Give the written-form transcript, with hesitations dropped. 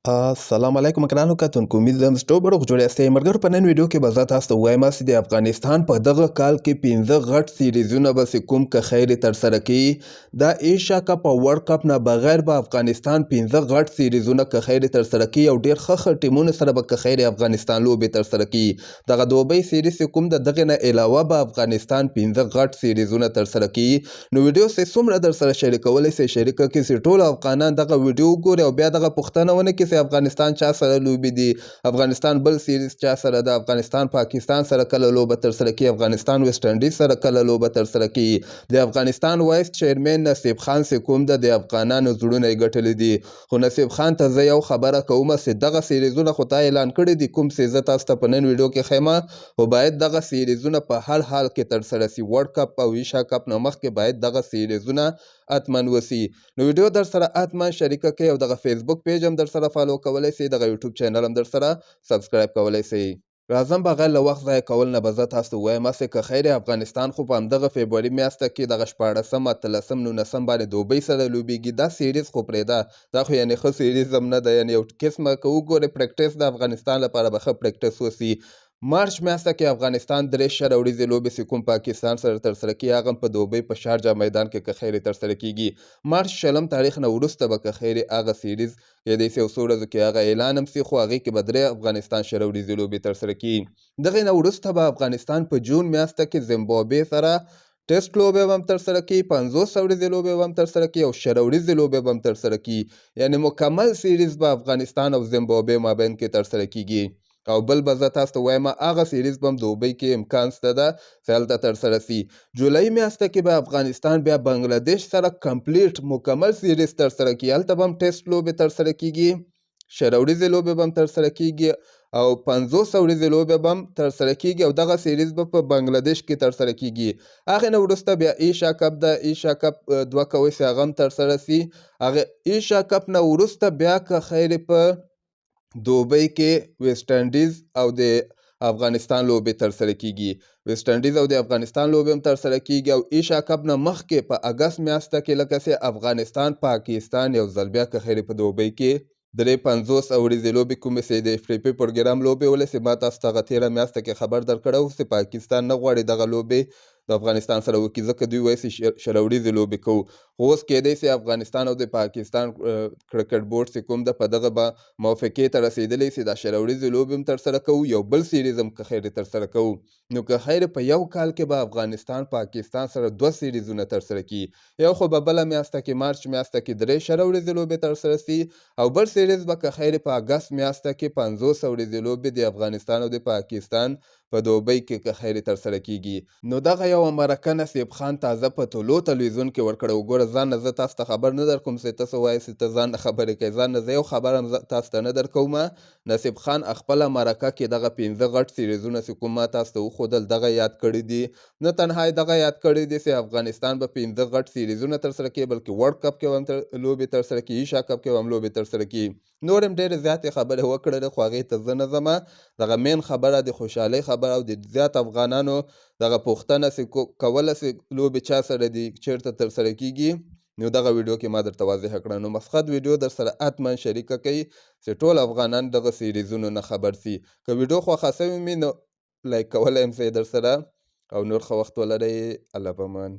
السلام علیکم ګرانو کتونکو، امید لرم چې ټول به روغ جوړ یاستئ. ملګرو، په نن ویډیو کې به زه تاسو ته ووایم چې د افغانستان په دغه کال کې 15 غټ سیریزونه به چې کوم که خیر ترسره کوي. دا ایشیا کپ او ورلډ کپ نه بغیر به افغانستان 15 غټ سیریزونه که خیر ترسره کوي او ډېر ښه ټیمونو سره به که خیر افغانستان لوبې ترسره کوي. دغه دوبۍ سیریز چې کوم د دغې نه علاوه به افغانستان 15 غټ سیریزونه ترسره کوي. نو ویډیو چې څومره درسره شریکولی شئ شریکه کړئ چې ټول افغانان دغه ویډیو وګوري او بیا دغه پوښتنه ونه کړي افغانستان چا سره لوبي دي، افغانستان بل سیریز چا سره ده، افغانستان پاکستان سره کله لوبه ترسره کوي، افغانستان ویسټ انډیز سره کله لوبه ترسره کوي. د افغانستان وایس چیرمن نصیب خان چې کوم ده د افغانانو زړونه یې ګټلي دي. خو نصیب خان ته زه یو خبره کوم چې دغه سیریزونه خو تا اعلان کړي دي کوم چې زه تاسو ته په نن ویډیو کې ښیم، خو باید دغه سیریزونه په هر حال کې ترسره سي. ورلډ کپ او ایشیا کپ نه مخکې باید دغه سیریزونه اتمن وسی. نو ویډیو در سره اتمن شریکه کړئ او دغه فیسبوک پیج هم در سره فالو کولی سئ، دغه یوټیوب چینل هم در سره سبسکرایب کولی سئ. راځم بغیر له وخت ضایع کول نه به زه تاسو ته ووایم چې که خیر افغانستان خو په همدغه فبروري میاشته کې دغه 14 13 19 باندې دوبۍ سره لوبیږي. دا سیریز خو پرېږده، دا خو یعنې ښه سیریز هم نه ده، یعنې یو قسمه که وګورئ پریکټس د افغانستان لپاره به ښه پریکټس وسي. مارچ میاشته کې افغانستان 3 شل وړیزې لوبې چې کوم پاکستان سره ترسره کیږي هغه هم په دوبۍ په شارجه میدان کې که خیر ترسره کیږي. مارچ 20 تاریخ نه وروسته به که خیر هغه سیریز کیدای سي یو څو ورځو کې هغه اعلان هم سي، خو هغې کې به 3 افغانستان شل وړیزې لوبې ترسره کیږي. دغې نه وروسته به افغانستان په جون میاشته کې زیمبابوې سره ټیسټ لوبې به هم ترسره کیږي، 50 وړیزې لوبې به هم ترسره کیږي او شل وړیزې لوبې به هم ترسره کیږي. یعنې مکمل سیریز به افغانستان او زیمبابوې مابین کې ترسره کیږي. او بل به زه تاسو ته وایم هغه سیریز به هم دوبۍ کې امکان شته ده چې هلته ترسره سي. جولای میاشته کې به افغانستان بیا بنګلادیش سره کمپلیټ مکمل سیریز ترسره کیږي. هلته به هم ټیسټ لوبې ترسره کیږي، شل وړیزې لوبې به هم ترسره کیږي او 50 وړیزې لوبې به هم ترسره کیږي او دغه سیریز به په بنګلادیش کې ترسره کیږي. هغې نه وروسته بیا ایشیا کپ ده، ایشیا کپ دوه کوئ چې هغه هم ترسره سي. هغې ایشیا کپ نه وروسته بیا که خیر په دوبۍ کې ویسټ انډیز او د افغانستان لوبې ترسره کیږي. ویسټ انډیز او د افغانستان لوبې هم ترسره کیږي او ایشیا کپ نه مخکې په اګست میاشته کې لکه چې افغانستان پاکستان یو ځل بیا که خیر په دوبۍ کې 50 وړیزې لوبې کومې چې د افریقي پروګرام لوبې ولسې ما تاسو ته هغه تېره میاشته کې خبر درکړی و چې پاکستان نه غواړي دغه لوبې د افغانستان سره وکړي ځکه دوی وایي چې شل وړیزې لوبې کوو. خو اوس کیدای سي افغانستان او د پاکستان کرکټ بورډ چې کوم ده په دغه به موافقې ته رسېدلی سي دا شل وړیزې لوبې هم ترسره کوو، یو بل سیریز هم که خیر ترسره کوو. نو که خیر په یو کال کې به افغانستان پاکستان سره 2 سیریزونه ترسره کیږي. یو خو به بله میاشته کې مارچ میاشته کې 3 شل وړیزې لوبې ترسره سي او بل سیریز به که خیر په اګست میاشته کې 50 وړیزې لوبې د افغانستان او د پاکستان په دوبۍ کې که خیر ترسره کیږي. نو دغه یوه مرکه نصیب خان تازه په طلوع تلویزیون کې ورکړې. وګوره ځان نه زه تاسو ته خبر نه درکوم چې ته څه وایې چې ته ځان نه خبرې کوې، ځان نه زه یو خبر هم تاسو ته نه درکوم. نصیب خان خپله مرکه کې دغه 15 غټ سیریزونه چې کوم ما تاسو ته وښودل دغه یاد کړي دي. نه تنها یې دغه یاد کړي دي چې افغانستان به 15 غټ سیریزونه ترسره کوي بلکې ورلډ کپ کې به هم لوبې ترسره کوي، ایشیا کپ کې به هم لوبې ترسره کوي. نور هم ډېرې زیاتې خبرې وکړلې خو هغې ته زه نه ځمه. دغه مین خبره د خوشحالۍ خبره او د زیات افغانانو دغه پوښتنه چې کوله چې لوبې چا سره دي چیرته ترسره کیږي. نو دغه ویډیو کې ما درته واضحه کړه. نو مسخت ویډیو در سره اتمن شریکه کوي چې ټول افغانان دغه سیریزونو نه خبر سي. که ویډیو خوښه سوې مې نو لایک کولی یم چې در سره او نور ښه وخت ولرئ. الله پامان.